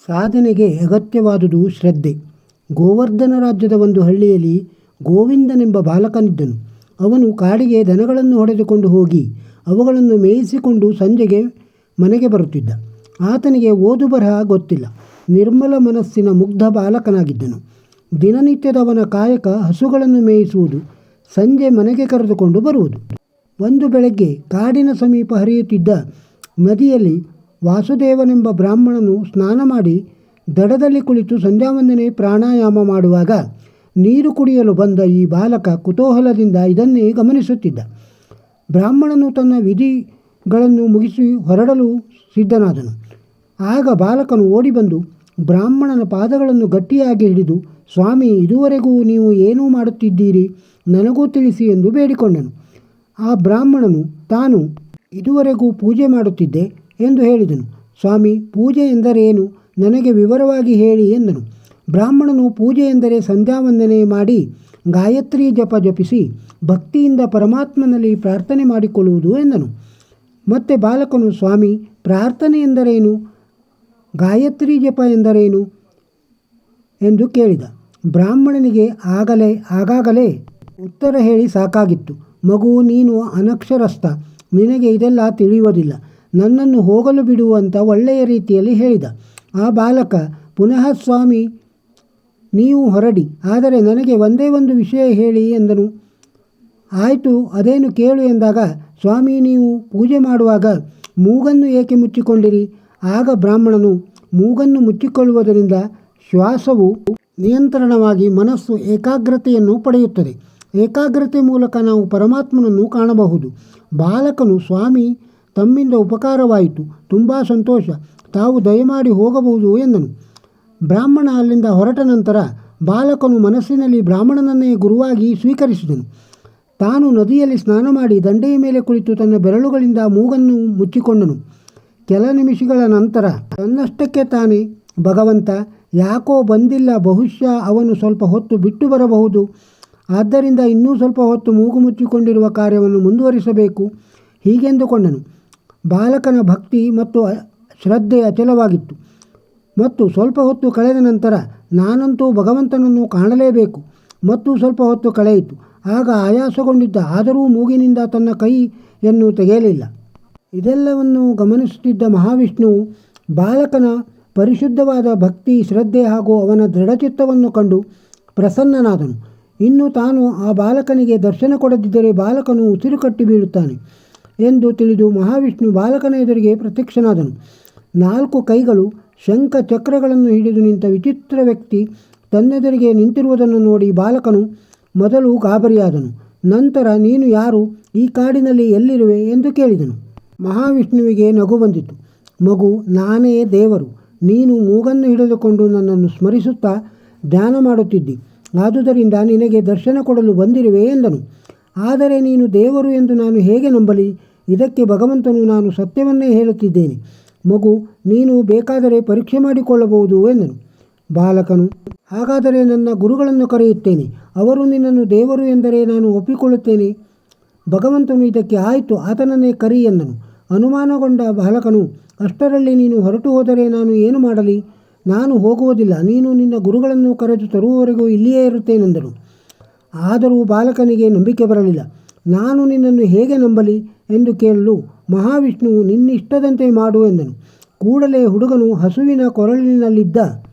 ಸಾಧನೆಗೆ ಅಗತ್ಯವಾದುದು ಶ್ರದ್ಧೆ. ಗೋವರ್ಧನ ರಾಜ್ಯದ ಒಂದು ಹಳ್ಳಿಯಲ್ಲಿ ಗೋವಿಂದನೆಂಬ ಬಾಲಕನಿದ್ದನು. ಅವನು ಕಾಡಿಗೆ ದನಗಳನ್ನು ಹೊಡೆದುಕೊಂಡು ಹೋಗಿ ಅವುಗಳನ್ನು ಮೇಯಿಸಿಕೊಂಡು ಸಂಜೆಗೆ ಮನೆಗೆ ಬರುತ್ತಿದ್ದ. ಆತನಿಗೆ ಓದು ಬರಹ ಗೊತ್ತಿಲ್ಲ. ನಿರ್ಮಲ ಮನಸ್ಸಿನ ಮುಗ್ಧ ಬಾಲಕನಾಗಿದ್ದನು. ದಿನನಿತ್ಯದವನ ಕಾಯಕ ಹಸುಗಳನ್ನು ಮೇಯಿಸುವುದು, ಸಂಜೆ ಮನೆಗೆ ಕರೆದುಕೊಂಡು ಬರುವುದು. ಒಂದು ಬೆಳಗ್ಗೆ ಕಾಡಿನ ಸಮೀಪ ಹರಿಯುತ್ತಿದ್ದ ನದಿಯಲ್ಲಿ ವಾಸುದೇವನೆಂಬ ಬ್ರಾಹ್ಮಣನು ಸ್ನಾನ ಮಾಡಿ ದಡದಲ್ಲಿ ಕುಳಿತು ಸಂಧ್ಯಾವಂದನೆ ಪ್ರಾಣಾಯಾಮ ಮಾಡುವಾಗ ನೀರು ಕುಡಿಯಲು ಬಂದ ಈ ಬಾಲಕ ಕುತೂಹಲದಿಂದ ಇದನ್ನೇ ಗಮನಿಸುತ್ತಿದ್ದ. ಬ್ರಾಹ್ಮಣನು ತನ್ನ ವಿಧಿಗಳನ್ನು ಮುಗಿಸಿ ಹೊರಡಲು ಸಿದ್ಧನಾದನು. ಆಗ ಬಾಲಕನು ಓಡಿ ಬಂದು ಬ್ರಾಹ್ಮಣನ ಪಾದಗಳನ್ನು ಗಟ್ಟಿಯಾಗಿ ಹಿಡಿದು, ಸ್ವಾಮಿ, ಇದುವರೆಗೂ ನೀವು ಏನೂ ಮಾಡುತ್ತಿದ್ದೀರಿ, ನನಗೂ ತಿಳಿಸಿ ಎಂದು ಬೇಡಿಕೊಂಡನು. ಆ ಬ್ರಾಹ್ಮಣನು ತಾನು ಇದುವರೆಗೂ ಪೂಜೆ ಮಾಡುತ್ತಿದ್ದೆ ಎಂದು ಹೇಳಿದನು. ಸ್ವಾಮಿ, ಪೂಜೆ ಎಂದರೇನು, ನನಗೆ ವಿವರವಾಗಿ ಹೇಳಿ ಎಂದನು. ಬ್ರಾಹ್ಮಣನು ಪೂಜೆ ಎಂದರೆ ಸಂಧ್ಯಾವಂದನೆ ಮಾಡಿ ಗಾಯತ್ರಿ ಜಪ ಜಪಿಸಿ ಭಕ್ತಿಯಿಂದ ಪರಮಾತ್ಮನಲ್ಲಿ ಪ್ರಾರ್ಥನೆ ಮಾಡಿಕೊಳ್ಳುವುದು ಎಂದನು. ಮತ್ತೆ ಬಾಲಕನು, ಸ್ವಾಮಿ, ಪ್ರಾರ್ಥನೆ ಎಂದರೇನು, ಗಾಯತ್ರಿ ಜಪ ಎಂದರೇನು ಎಂದು ಕೇಳಿದ. ಬ್ರಾಹ್ಮಣನಿಗೆ ಆಗಾಗಲೇ ಉತ್ತರ ಹೇಳಿ ಸಾಕಾಗಿತ್ತು. ಮಗು, ನೀನು ಅನಕ್ಷರಸ್ಥ, ನಿನಗೆ ಇದೆಲ್ಲ ತಿಳಿಯುವುದಿಲ್ಲ, ನನ್ನನ್ನು ಹೋಗಲು ಬಿಡುವಂತ ಒಳ್ಳೆಯ ರೀತಿಯಲ್ಲಿ ಹೇಳಿದ. ಆ ಬಾಲಕ ಪುನಃ, ಸ್ವಾಮಿ, ನೀವು ಹೊರಡಿ, ಆದರೆ ನನಗೆ ಒಂದೇ ಒಂದು ವಿಷಯ ಹೇಳಿ ಎಂದನು. ಆಯಿತು, ಅದೇನು ಕೇಳು ಎಂದಾಗ, ಸ್ವಾಮಿ, ನೀವು ಪೂಜೆ ಮಾಡುವಾಗ ಮೂಗನ್ನು ಏಕೆ ಮುಚ್ಚಿಕೊಂಡಿರಿ? ಆಗ ಬ್ರಾಹ್ಮಣನು, ಮೂಗನ್ನು ಮುಚ್ಚಿಕೊಳ್ಳುವುದರಿಂದ ಶ್ವಾಸವು ನಿಯಂತ್ರಣವಾಗಿ ಮನಸ್ಸು ಏಕಾಗ್ರತೆಯನ್ನು ಪಡೆಯುತ್ತದೆ. ಏಕಾಗ್ರತೆ ಮೂಲಕ ನಾವು ಪರಮಾತ್ಮನನ್ನು ಕಾಣಬಹುದು. ಬಾಲಕನು, ಸ್ವಾಮಿ, ತಮ್ಮಿಂದ ಉಪಕಾರವಾಯಿತು, ತುಂಬ ಸಂತೋಷ, ತಾವು ದಯಮಾಡಿ ಹೋಗಬಹುದು ಎಂದನು. ಬ್ರಾಹ್ಮಣ ಅಲ್ಲಿಂದ ಹೊರಟ ನಂತರ ಬಾಲಕನು ಮನಸ್ಸಿನಲ್ಲಿ ಬ್ರಾಹ್ಮಣನನ್ನೇ ಗುರುವಾಗಿ ಸ್ವೀಕರಿಸಿದನು. ತಾನು ನದಿಯಲ್ಲಿ ಸ್ನಾನ ಮಾಡಿ ದಂಡೆಯ ಮೇಲೆ ಕುಳಿತು ತನ್ನ ಬೆರಳುಗಳಿಂದ ಮೂಗನ್ನು ಮುಚ್ಚಿಕೊಂಡನು. ಕೆಲ ನಿಮಿಷಗಳ ನಂತರ ತನ್ನಷ್ಟಕ್ಕೆ ತಾನೇ, ಭಗವಂತ ಯಾಕೋ ಬಂದಿಲ್ಲ, ಬಹುಶಃ ಅವನು ಸ್ವಲ್ಪ ಹೊತ್ತು ಬಿಟ್ಟು ಬರಬಹುದು, ಆದ್ದರಿಂದ ಇನ್ನೂ ಸ್ವಲ್ಪ ಹೊತ್ತು ಮೂಗು ಮುಚ್ಚಿಕೊಂಡಿರುವ ಕಾರ್ಯವನ್ನು ಮುಂದುವರಿಸಬೇಕು, ಹೀಗೆಂದುಕೊಂಡನು. ಬಾಲಕನ ಭಕ್ತಿ ಮತ್ತು ಶ್ರದ್ಧೆ ಅಚಲವಾಗಿತ್ತು. ಮತ್ತು ಸ್ವಲ್ಪ ಹೊತ್ತು ಕಳೆದ ನಂತರ, ನಾನಂತೂ ಭಗವಂತನನ್ನು ಕಾಣಲೇಬೇಕು, ಮತ್ತು ಸ್ವಲ್ಪ ಹೊತ್ತು ಕಳೆಯಿತು. ಆಗ ಆಯಾಸಗೊಂಡಿದ್ದ, ಆದರೂ ಮೂಗಿನಿಂದ ತನ್ನ ಕೈಯನ್ನು ತೆಗೆಯಲಿಲ್ಲ. ಇದೆಲ್ಲವನ್ನು ಗಮನಿಸುತ್ತಿದ್ದ ಮಹಾವಿಷ್ಣುವು ಬಾಲಕನ ಪರಿಶುದ್ಧವಾದ ಭಕ್ತಿ, ಶ್ರದ್ಧೆ ಹಾಗೂ ಅವನ ದೃಢಚಿತ್ತವನ್ನು ಕಂಡು ಪ್ರಸನ್ನನಾದನು. ಇನ್ನು ತಾನು ಆ ಬಾಲಕನಿಗೆ ದರ್ಶನ ಕೊಡದಿದ್ದರೆ ಬಾಲಕನು ಉಸಿರು ಕಟ್ಟಿ ಬೀಳುತ್ತಾನೆ ಎಂದು ತಿಳಿದು ಮಹಾವಿಷ್ಣು ಬಾಲಕನ ಎದುರಿಗೆ ಪ್ರತ್ಯಕ್ಷನಾದನು. 4 ಕೈಗಳು, ಶಂಖ ಚಕ್ರಗಳನ್ನು ಹಿಡಿದು ನಿಂತ ವಿಚಿತ್ರ ವ್ಯಕ್ತಿ ತನ್ನೆದುರಿಗೆ ನಿಂತಿರುವುದನ್ನು ನೋಡಿ ಬಾಲಕನು ಮೊದಲು ಗಾಬರಿಯಾದನು. ನಂತರ, ನೀನು ಯಾರು, ಈ ಕಾಡಿನಲ್ಲಿ ಎಲ್ಲಿರುವೆ ಎಂದು ಕೇಳಿದನು. ಮಹಾವಿಷ್ಣುವಿಗೆ ನಗು ಬಂದಿತು. ಮಗು, ನಾನೇ ದೇವರು, ನೀನು ಮೂಗನ್ನು ಹಿಡಿದುಕೊಂಡು ನನ್ನನ್ನು ಸ್ಮರಿಸುತ್ತಾ ಧ್ಯಾನ ಮಾಡುತ್ತಿದ್ದಿ, ಆದುದರಿಂದ ನಿನಗೆ ದರ್ಶನ ಕೊಡಲು ಬಂದಿರುವೆ ಎಂದನು. ಆದರೆ ನೀನು ದೇವರು ಎಂದು ನಾನು ಹೇಗೆ ನಂಬಲಿ? ಇದಕ್ಕೆ ಭಗವಂತನು, ನಾನು ಸತ್ಯವನ್ನೇ ಹೇಳುತ್ತಿದ್ದೇನೆ ಮಗು, ನೀನು ಬೇಕಾದರೆ ಪರೀಕ್ಷೆ ಮಾಡಿಕೊಳ್ಳಬಹುದು ಎಂದನು. ಬಾಲಕನು, ಹಾಗಾದರೆ ನನ್ನ ಗುರುಗಳನ್ನು ಕರೆಯುತ್ತೇನೆ, ಅವರು ನಿನ್ನನ್ನು ದೇವರು ಎಂದರೆ ನಾನು ಒಪ್ಪಿಕೊಳ್ಳುತ್ತೇನೆ. ಭಗವಂತನು ಇದಕ್ಕೆ ಆಯಿತು, ಆತನನ್ನೇ ಕರಿ ಎಂದನು. ಅನುಮಾನಗೊಂಡ ಬಾಲಕನು, ಅಷ್ಟರಲ್ಲಿ ನೀನು ಹೊರಟು ಹೋದರೆ ನಾನು ಏನು ಮಾಡಲಿ? ನಾನು ಹೋಗುವುದಿಲ್ಲ, ನೀನು ನಿನ್ನ ಗುರುಗಳನ್ನು ಕರೆದು ತರುವವರೆಗೂ ಇಲ್ಲಿಯೇ ಇರುತ್ತೇನೆಂದನು. ಆದರೂ ಬಾಲಕನಿಗೆ ನಂಬಿಕೆ ಬರಲಿಲ್ಲ. ನಾನು ನಿನ್ನನ್ನು ಹೇಗೆ ನಂಬಲಿ ಎಂದು ಕೇಳಲು ಮಹಾವಿಷ್ಣುವು, ನಿನ್ನಿಷ್ಟದಂತೆ ಮಾಡು ಎಂದನು. ಕೂಡಲೇ ಹುಡುಗನು ಹಸುವಿನ ಕೊರಳಿನಲ್ಲಿದ್ದ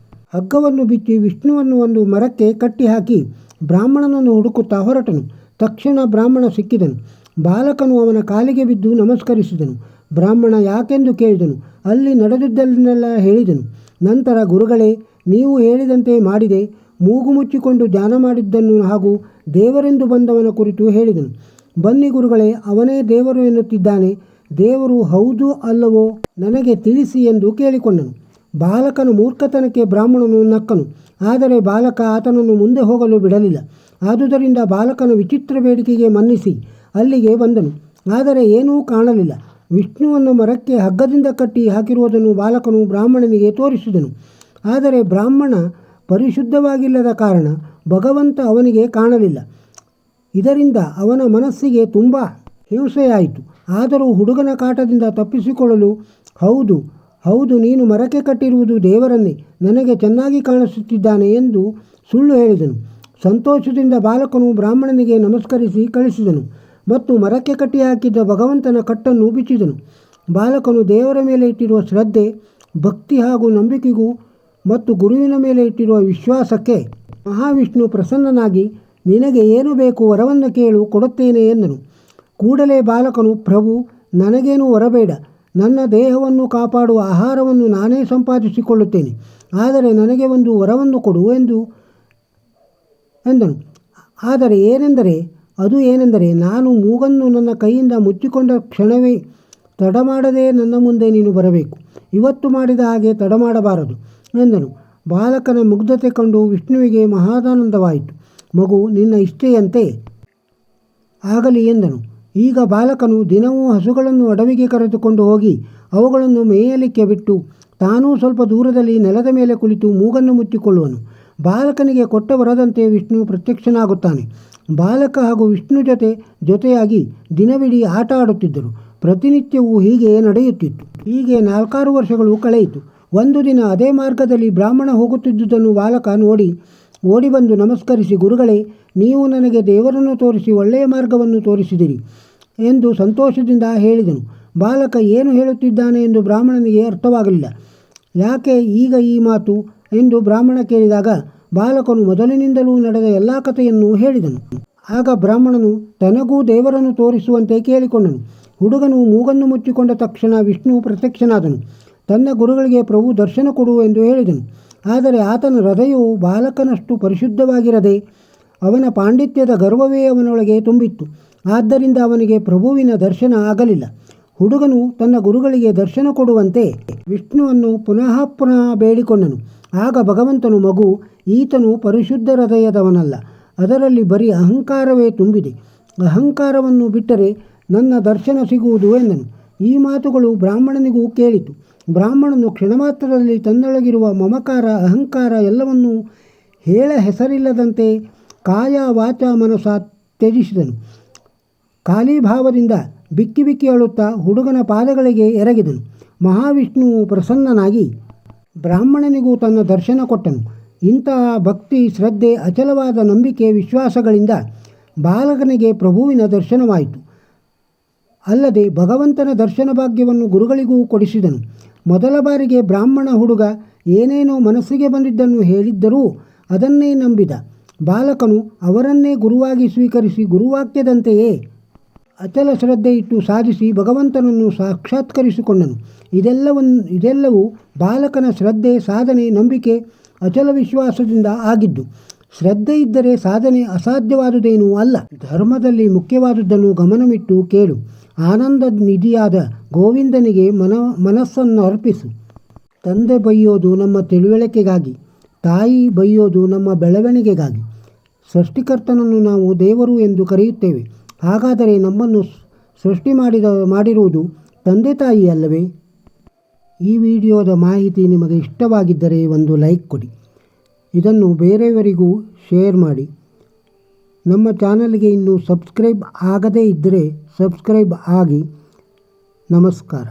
ಹಗ್ಗವನ್ನು ಬಿಚ್ಚಿ ವಿಷ್ಣುವನ್ನು ಒಂದು ಮರಕ್ಕೆ ಕಟ್ಟಿಹಾಕಿ ಬ್ರಾಹ್ಮಣನನ್ನು ಹುಡುಕುತ್ತಾ ಹೊರಟನು. ತಕ್ಷಣ ಬ್ರಾಹ್ಮಣ ಸಿಕ್ಕಿದನು. ಬಾಲಕನು ಅವನ ಕಾಲಿಗೆ ಬಿದ್ದು ನಮಸ್ಕರಿಸಿದನು. ಬ್ರಾಹ್ಮಣ ಯಾಕೆಂದು ಕೇಳಿದನು. ಅಲ್ಲಿ ನಡೆದಿದ್ದನ್ನೆಲ್ಲ ಹೇಳಿದನು. ನಂತರ, ಗುರುಗಳೇ, ನೀವು ಹೇಳಿದಂತೆ ಮಾಡಿದೆ, ಮೂಗು ಮುಚ್ಚಿಕೊಂಡು ಧ್ಯಾನ ಮಾಡಿದ್ದನ್ನು ಹಾಗೂ ದೇವರೆಂದು ಬಂದವನ ಕುರಿತು ಹೇಳಿದನು. ಬನ್ನಿ ಗುರುಗಳೇ, ಅವನೇ ದೇವರು ಎನ್ನುತ್ತಿದ್ದಾನೆ, ದೇವರು ಹೌದು ಅಲ್ಲವೋ ನನಗೆ ತಿಳಿಸಿ ಎಂದು ಕೇಳಿಕೊಂಡನು. ಬಾಲಕನ ಮೂರ್ಖತನಕ್ಕೆ ಬ್ರಾಹ್ಮಣನು ನಕ್ಕನು. ಆದರೆ ಬಾಲಕ ಆತನನ್ನು ಮುಂದೆ ಹೋಗಲು ಬಿಡಲಿಲ್ಲ. ಆದುದರಿಂದ ಬಾಲಕನ ವಿಚಿತ್ರ ಬೇಡಿಕೆಗೆ ಮನ್ನಿಸಿ ಅಲ್ಲಿಗೆ ಬಂದನು. ಆದರೆ ಏನೂ ಕಾಣಲಿಲ್ಲ. ವಿಷ್ಣುವನ್ನು ಮರಕ್ಕೆ ಹಗ್ಗದಿಂದ ಕಟ್ಟಿ ಹಾಕಿರುವುದನ್ನು ಬಾಲಕನು ಬ್ರಾಹ್ಮಣನಿಗೆ ತೋರಿಸಿದನು. ಆದರೆ ಬ್ರಾಹ್ಮಣ ಪರಿಶುದ್ಧವಾಗಿಲ್ಲದ ಕಾರಣ ಭಗವಂತ ಅವನಿಗೆ ಕಾಣಲಿಲ್ಲ. ಇದರಿಂದ ಅವನ ಮನಸ್ಸಿಗೆ ತುಂಬ ಹಿಂಸೆಯಾಯಿತು. ಆದರೂ ಹುಡುಗನ ಕಾಟದಿಂದ ತಪ್ಪಿಸಿಕೊಳ್ಳಲು, ಹೌದು ಹೌದು, ನೀನು ಮರಕ್ಕೆ ಕಟ್ಟಿರುವುದು ದೇವರನ್ನೇ, ನನಗೆ ಚೆನ್ನಾಗಿ ಕಾಣಿಸುತ್ತಿದ್ದಾನೆ ಎಂದು ಸುಳ್ಳು ಹೇಳಿದನು. ಸಂತೋಷದಿಂದ ಬಾಲಕನು ಬ್ರಾಹ್ಮಣನಿಗೆ ನಮಸ್ಕರಿಸಿ ಕಳಿಸಿದನು ಮತ್ತು ಮರಕ್ಕೆ ಕಟ್ಟಿ ಹಾಕಿದ್ದ ಭಗವಂತನ ಕಟ್ಟನ್ನು ಬಿಚ್ಚಿದನು. ಬಾಲಕನು ದೇವರ ಮೇಲೆ ಇಟ್ಟಿರುವ ಶ್ರದ್ಧೆ, ಭಕ್ತಿ ಹಾಗೂ ನಂಬಿಕೆಗೂ ಮತ್ತು ಗುರುವಿನ ಮೇಲೆ ಇಟ್ಟಿರುವ ವಿಶ್ವಾಸಕ್ಕೆ ಮಹಾವಿಷ್ಣು ಪ್ರಸನ್ನನಾಗಿ, ನಿನಗೆ ಏನು ಬೇಕು ವರವನ್ನು ಕೇಳು, ಕೊಡುತ್ತೇನೆ ಎಂದನು. ಕೂಡಲೇ ಬಾಲಕನು, ಪ್ರಭು, ನನಗೇನು ವರಬೇಡ, ನನ್ನ ದೇಹವನ್ನು ಕಾಪಾಡುವ ಆಹಾರವನ್ನು ನಾನೇ ಸಂಪಾದಿಸಿಕೊಳ್ಳುತ್ತೇನೆ, ಆದರೆ ನನಗೆ ಒಂದು ವರವನ್ನು ಕೊಡು ಎಂದನು. ಅದು ಏನೆಂದರೆ ನಾನು ಮೂಗನ್ನು ನನ್ನ ಕೈಯಿಂದ ಮುಚ್ಚಿಕೊಂಡ ಕ್ಷಣವೇ ತಡಮಾಡದೆ ನನ್ನ ಮುಂದೆ ನೀನು ಬರಬೇಕು. ಇವತ್ತು ಮಾಡಿದ ಹಾಗೆ ತಡಮಾಡಬಾರದು ಎಂದನು. ಬಾಲಕನ ಮುಗ್ಧತೆ ಕಂಡು ವಿಷ್ಣುವಿಗೆ ಮಹಾದಾನಂದವಾಯಿತು. ಮಗು, ನಿನ್ನ ಇಚ್ಛೆಯಂತೆ ಆಗಲಿ ಎಂದನು. ಈಗ ಬಾಲಕನು ದಿನವೂ ಹಸುಗಳನ್ನು ಅಡವಿಗೆ ಕರೆದುಕೊಂಡು ಹೋಗಿ ಅವುಗಳನ್ನು ಮೇಯಲಿಕ್ಕೆ ಬಿಟ್ಟು ತಾನೂ ಸ್ವಲ್ಪ ದೂರದಲ್ಲಿ ನೆಲದ ಮೇಲೆ ಕುಳಿತು ಮೂಗನ್ನು ಮುಚ್ಚಿಕೊಳ್ಳುವನು. ಬಾಲಕನಿಗೆ ಕೊಟ್ಟ ವರದಂತೆ ವಿಷ್ಣು ಪ್ರತ್ಯಕ್ಷನಾಗುತ್ತಾನೆ. ಬಾಲಕ ಹಾಗೂ ವಿಷ್ಣು ಜೊತೆಯಾಗಿ ದಿನವಿಡೀ ಆಟ ಆಡುತ್ತಿದ್ದರು. ಪ್ರತಿನಿತ್ಯವೂ ಹೀಗೆ ನಡೆಯುತ್ತಿತ್ತು. ಹೀಗೆ 4-6 ವರ್ಷಗಳು ಕಳೆಯಿತು. ಒಂದು ದಿನ ಅದೇ ಮಾರ್ಗದಲ್ಲಿ ಬ್ರಾಹ್ಮಣ ಹೋಗುತ್ತಿದ್ದುದನ್ನು ಬಾಲಕ ನೋಡಿ ಓಡಿ ಬಂದು ನಮಸ್ಕರಿಸಿ, ಗುರುಗಳೇ, ನೀವು ನನಗೆ ದೇವರನ್ನು ತೋರಿಸಿ ಒಳ್ಳೆಯ ಮಾರ್ಗವನ್ನು ತೋರಿಸಿದಿರಿ ಎಂದು ಸಂತೋಷದಿಂದ ಹೇಳಿದನು. ಬಾಲಕ ಏನು ಹೇಳುತ್ತಿದ್ದಾನೆ ಎಂದು ಬ್ರಾಹ್ಮಣನಿಗೆ ಅರ್ಥವಾಗಲಿಲ್ಲ. ಯಾಕೆ ಈಗ ಈ ಮಾತು ಎಂದು ಬ್ರಾಹ್ಮಣ ಕೇಳಿದಾಗ ಬಾಲಕನು ಮೊದಲಿನಿಂದಲೂ ನಡೆದ ಎಲ್ಲ ಕಥೆಯನ್ನು ಹೇಳಿದನು. ಆಗ ಬ್ರಾಹ್ಮಣನು ತನಗೂ ದೇವರನ್ನು ತೋರಿಸುವಂತೆ ಕೇಳಿಕೊಂಡನು. ಹುಡುಗನು ಮೂಗನ್ನು ಮುಚ್ಚಿಕೊಂಡ ತಕ್ಷಣ ವಿಷ್ಣು ಪ್ರತ್ಯಕ್ಷನಾದನು. ತನ್ನ ಗುರುಗಳಿಗೆ ಪ್ರಭು ದರ್ಶನ ಕೊಡು ಎಂದು ಹೇಳಿದನು. ಆದರೆ ಆತನ ಹೃದಯವು ಬಾಲಕನಷ್ಟು ಪರಿಶುದ್ಧವಾಗಿರದೆ ಅವನ ಪಾಂಡಿತ್ಯದ ಗರ್ವವೇ ಅವನೊಳಗೆ ತುಂಬಿತ್ತು. ಆದ್ದರಿಂದ ಅವನಿಗೆ ಪ್ರಭುವಿನ ದರ್ಶನ ಆಗಲಿಲ್ಲ. ಹುಡುಗನು ತನ್ನ ಗುರುಗಳಿಗೆ ದರ್ಶನ ಕೊಡುವಂತೆ ವಿಷ್ಣುವನ್ನು ಪುನಃ ಬೇಡಿಕೊಂಡನು. ಆಗ ಭಗವಂತನು, ಮಗು, ಈತನು ಪರಿಶುದ್ಧ ಹೃದಯದವನಲ್ಲ, ಅದರಲ್ಲಿ ಬರೀ ಅಹಂಕಾರವೇ ತುಂಬಿದೆ. ಅಹಂಕಾರವನ್ನು ಬಿಟ್ಟರೆ ನನ್ನ ದರ್ಶನ ಸಿಗುವುದು ಎಂದನು. ಈ ಮಾತುಗಳು ಬ್ರಾಹ್ಮಣನಿಗೂ ಕೇಳಿತು. ಬ್ರಾಹ್ಮಣನು ಕ್ಷಣಮಾತ್ರದಲ್ಲಿ ತನ್ನೊಳಗಿರುವ ಮಮಕಾರ, ಅಹಂಕಾರ ಎಲ್ಲವನ್ನೂ ಹೆಸರಿಲ್ಲದಂತೆ ಕಾಯ, ವಾಚ, ಮನಸ ತ್ಯಜಿಸಿದನು. ಖಾಲಿ ಭಾವದಿಂದ ಬಿಕ್ಕಿ ಬಿಕ್ಕಿ ಅಳುತ್ತಾ ಹುಡುಗನ ಪಾದಗಳಿಗೆ ಎರಗಿದನು. ಮಹಾವಿಷ್ಣುವು ಪ್ರಸನ್ನನಾಗಿ ಬ್ರಾಹ್ಮಣನಿಗೂ ತನ್ನ ದರ್ಶನ ಕೊಟ್ಟನು. ಇಂತಹ ಭಕ್ತಿ, ಶ್ರದ್ಧೆ, ಅಚಲವಾದ ನಂಬಿಕೆ, ವಿಶ್ವಾಸಗಳಿಂದ ಬಾಲಕನಿಗೆ ಪ್ರಭುವಿನ ದರ್ಶನವಾಯಿತು. ಅಲ್ಲದೆ ಭಗವಂತನ ದರ್ಶನ ಭಾಗ್ಯವನ್ನು ಗುರುಗಳಿಗೂ ಕೊಡಿಸಿದನು. ಮೊದಲ ಬಾರಿಗೆ ಬ್ರಾಹ್ಮಣ ಹುಡುಗ ಏನೇನೋ ಮನಸ್ಸಿಗೆ ಬಂದಿದ್ದನ್ನು ಹೇಳಿದ್ದರೂ ಅದನ್ನೇ ನಂಬಿದ ಬಾಲಕನು ಅವರನ್ನೇ ಗುರುವಾಗಿ ಸ್ವೀಕರಿಸಿ ಗುರುವಾಕ್ಯದಂತೆಯೇ ಅಚಲ ಶ್ರದ್ಧೆ ಇಟ್ಟು ಸಾಧಿಸಿ ಭಗವಂತನನ್ನು ಸಾಕ್ಷಾತ್ಕರಿಸಿಕೊಂಡನು. ಇದೆಲ್ಲವೂ ಬಾಲಕನ ಶ್ರದ್ಧೆ, ಸಾಧನೆ, ನಂಬಿಕೆ, ಅಚಲ ವಿಶ್ವಾಸದಿಂದ ಆಗಿದ್ದು. ಶ್ರದ್ಧೆ ಇದ್ದರೆ ಸಾಧನೆ ಅಸಾಧ್ಯವಾದುದೇನೂ ಅಲ್ಲ. ಧರ್ಮದಲ್ಲಿ ಮುಖ್ಯವಾದುದನ್ನು ಗಮನವಿಟ್ಟು ಕೇಳು. ಆನಂದ ನಿಧಿಯಾದ ಗೋವಿಂದನಿಗೆ ಮನಸ್ಸನ್ನು ಅರ್ಪಿಸು. ತಂದೆ ಬೈಯೋದು ನಮ್ಮ ತಿಳುವಳಿಕೆಗಾಗಿ, ತಾಯಿ ಬೈಯೋದು ನಮ್ಮ ಬೆಳವಣಿಗೆಗಾಗಿ. ಸೃಷ್ಟಿಕರ್ತನನ್ನು ನಾವು ದೇವರು ಎಂದು ಕರೆಯುತ್ತೇವೆ. ಹಾಗಾದರೆ ನಮ್ಮನ್ನು ಸೃಷ್ಟಿ ಮಾಡಿರುವುದು ತಂದೆ ತಾಯಿ ಅಲ್ಲವೇ? ಈ ವಿಡಿಯೋದ ಮಾಹಿತಿ ನಿಮಗೆ ಇಷ್ಟವಾಗಿದ್ದರೆ ಒಂದು ಲೈಕ್ ಕೊಡಿ. ಇದನ್ನು ಬೇರೆಯವರಿಗೂ ಶೇರ್ ಮಾಡಿ. ನಮ್ಮ ಚಾನಲ್ಗೆ ಇನ್ನೂ ಸಬ್ಸ್ಕ್ರೈಬ್ ಆಗದೇ ಇದ್ದರೆ ಸಬ್ಸ್ಕ್ರೈಬ್ ಆಗಿ. ನಮಸ್ಕಾರ.